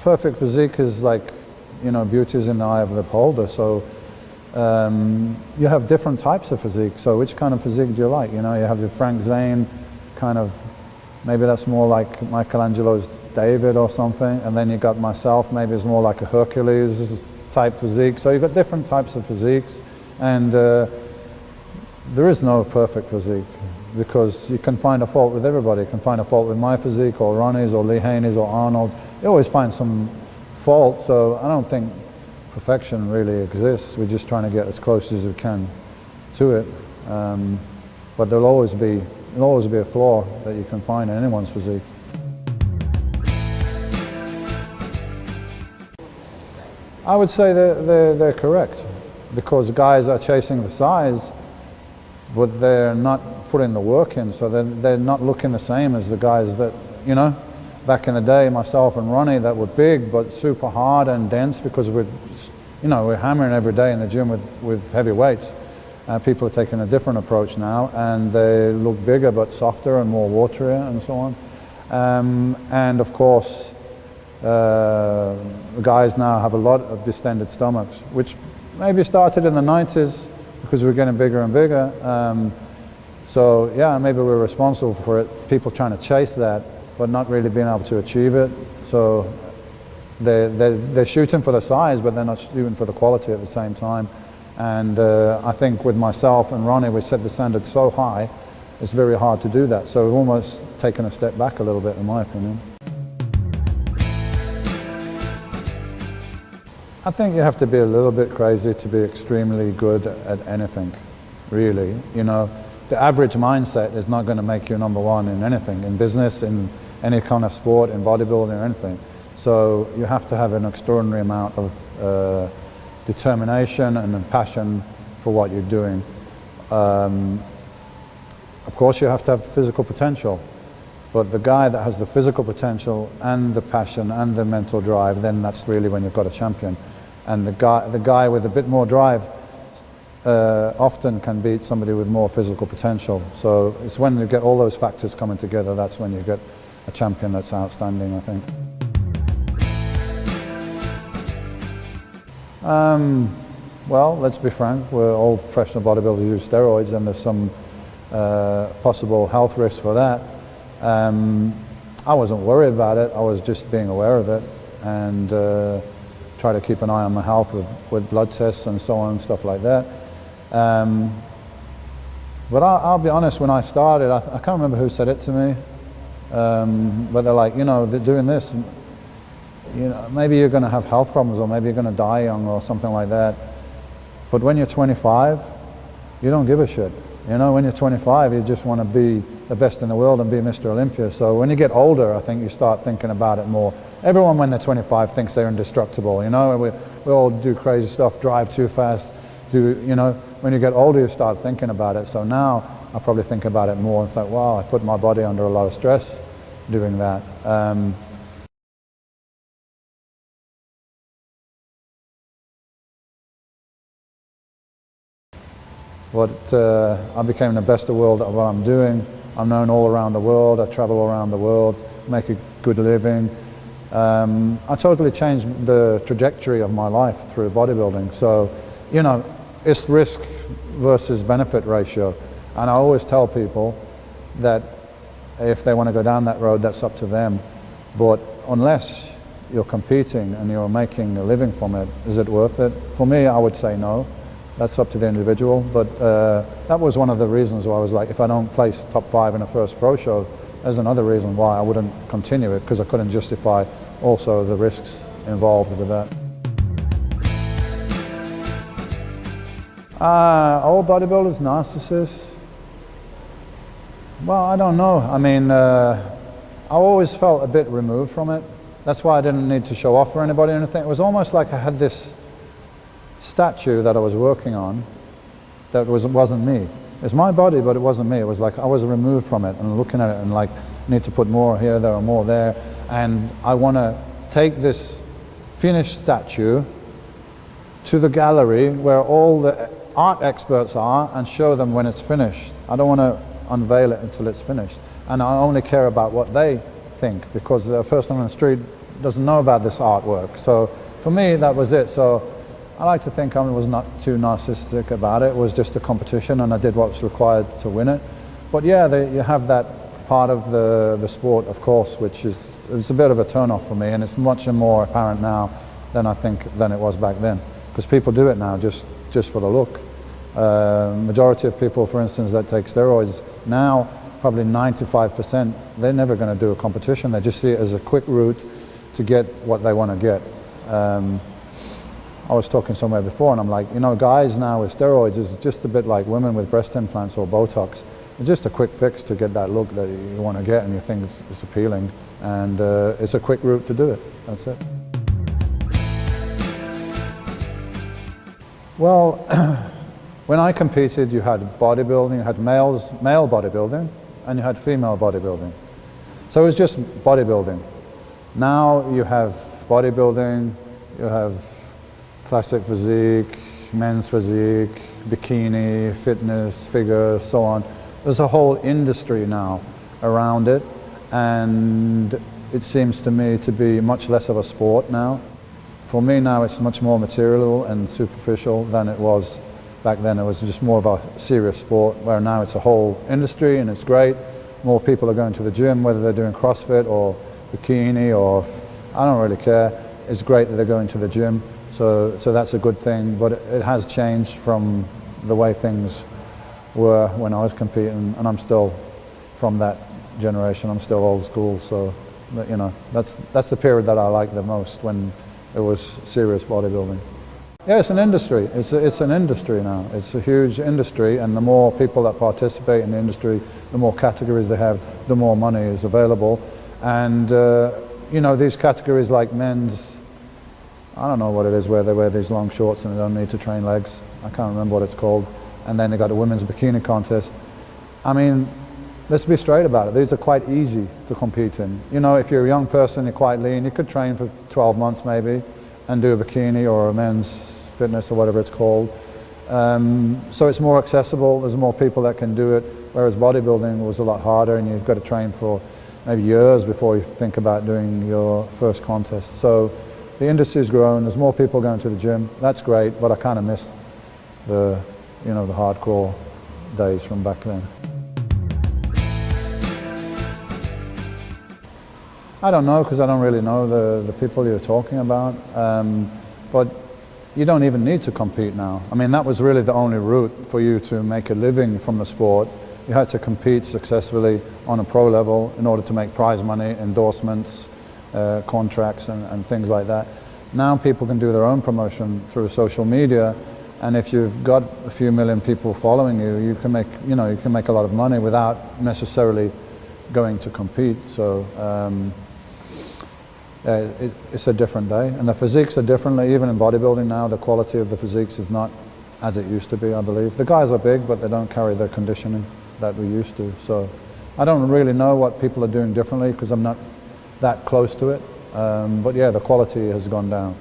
perfect physique is like, you know, beauty is in the eye of the beholder. So you have different types of physique. So which kind of physique do you like? You know, you have your Frank Zane kind of, maybe that's more like Michelangelo's David or something. And then you got myself, maybe it's more like a Hercules type physique. So you've got different types of physiques. And there is no perfect physique, because you can find a fault with everybody. You can find a fault with my physique or Ronnie's or Lee Haney's or Arnold's. You always find some fault, so I don't think perfection really exists. We're just trying to get as close as we can to it. But there'll always be a flaw that you can find in anyone's physique. I would say they're correct, because guys are chasing the size, but they're not putting the work in, so they're not looking the same as the guys that, you know, back in the day, myself and Ronnie, that were big but super hard and dense, because we're hammering every day in the gym with heavy weights. People are taking a different approach now, and they look bigger but softer and more waterier and so on. And of course, guys now have a lot of distended stomachs, which maybe started in the 90s because we're getting bigger and bigger. So yeah, maybe we're responsible for it. People trying to chase that, but not really being able to achieve it. So they're shooting for the size, but they're not shooting for the quality at the same time. And I think with myself and Ronnie, we set the standard so high, it's very hard to do that. So we've almost taken a step back a little bit, in my opinion. I think you have to be a little bit crazy to be extremely good at anything, really. You know, the average mindset is not going to make you number one in anything, in business, in any kind of sport, in bodybuilding or anything. So you have to have an extraordinary amount of determination and passion for what you're doing. Of course, you have to have physical potential, but the guy that has the physical potential and the passion and the mental drive, then that's really when you've got a champion. And the guy with a bit more drive often can beat somebody with more physical potential. So it's when you get all those factors coming together, that's when you get a champion that's outstanding, I think. Well, let's be frank, we're all professional bodybuilders who use steroids, and there's some possible health risks for that. I wasn't worried about it, I was just being aware of it, and try to keep an eye on my health with blood tests and so on and stuff like that. But I'll be honest, when I started, I can't remember who said it to me, but they're like, you know, they're doing this, you know, maybe you're going to have health problems, or maybe you're going to die young or something like that. But when you're 25, you don't give a shit. You know, when you're 25, you just want to be the best in the world and be Mr. Olympia. So when you get older, I think you start thinking about it more. Everyone when they're 25 thinks they're indestructible, you know, we all do crazy stuff, drive too fast, you know, when you get older you start thinking about it. So now I probably think about it more and think, wow, I put my body under a lot of stress doing that. I became the best of the world at what I'm doing. I'm known all around the world, I travel around the world, make a good living. I totally changed the trajectory of my life through bodybuilding. So, you know, it's risk versus benefit ratio. And I always tell people that if they want to go down that road, that's up to them. But unless you're competing and you're making a living from it, is it worth it? For me, I would say no. That's up to the individual, but that was one of the reasons why I was like, if I don't place top 5 in a first pro show, there's another reason why I wouldn't continue it, because I couldn't justify also the risks involved with that. All bodybuilders narcissists? Well, I don't know. I mean, I always felt a bit removed from it. That's why I didn't need to show off for anybody or anything. It was almost like I had this statue that I was working on that wasn't me. It's my body, but it wasn't me. It was like I was removed from it and looking at it and like, need to put more here, there, or more there. And I want to take this finished statue to the gallery where all the art experts are and show them when it's finished. I don't want to unveil it until it's finished. And I only care about what they think, because a person on the street doesn't know about this artwork. So for me, that was it. So I like to think I was not too narcissistic about it. It was just a competition, and I did what was required to win it. But yeah, you have that part of the sport, of course, which is it's a bit of a turn-off for me, and it's much more apparent now than I think than it was back then. Because people do it now just for the look. Majority of people, for instance, that take steroids now, probably 95%, they're never going to do a competition. They just see it as a quick route to get what they want to get. I was talking somewhere before, and I'm like, you know, guys now with steroids is just a bit like women with breast implants or Botox. It's just a quick fix to get that look that you want to get and you think it's appealing, and it's a quick route to do it. That's it. Well, when I competed, you had bodybuilding, you had male bodybuilding, and you had female bodybuilding. So it was just bodybuilding. Now you have bodybuilding, you have classic physique, men's physique, bikini, fitness, figure, so on. There's a whole industry now around it, and it seems to me to be much less of a sport now. For me now it's much more material and superficial than it was back then. It was just more of a serious sport, where now it's a whole industry and it's great. More people are going to the gym, whether they're doing CrossFit or bikini or I don't really care. It's great that they're going to the gym. So that's a good thing, but it has changed from the way things were when I was competing, and I'm still from that generation. I'm still old school, so you know, that's the period that I like the most, when it was serious bodybuilding. Yeah, it's an industry. It's an industry now. It's a huge industry, and the more people that participate in the industry, the more categories they have, the more money is available. And you know, these categories like men's, I don't know what it is, where they wear these long shorts and they don't need to train legs. I can't remember what it's called. And then they got a women's bikini contest. I mean, let's be straight about it. These are quite easy to compete in. You know, if you're a young person, you're quite lean, you could train for 12 months maybe and do a bikini or a men's fitness or whatever it's called. So it's more accessible, there's more people that can do it, whereas bodybuilding was a lot harder, and you've got to train for maybe years before you think about doing your first contest. So the industry's grown, there's more people going to the gym, that's great, but I kind of missed the, you know, the hardcore days from back then. I don't know, because I don't really know the people you're talking about, but you don't even need to compete now. I mean, that was really the only route for you to make a living from the sport. You had to compete successfully on a pro level in order to make prize money, endorsements, contracts and things like that. Now people can do their own promotion through social media, and if you've got a few million people following you, you can make, you know, you can make a lot of money without necessarily going to compete. So it's a different day, and the physiques are differently. Even in bodybuilding now, the quality of the physiques is not as it used to be, I believe. The guys are big, but they don't carry the conditioning that we used to. So I don't really know what people are doing differently, because I'm not that close to it. But yeah, the quality has gone down.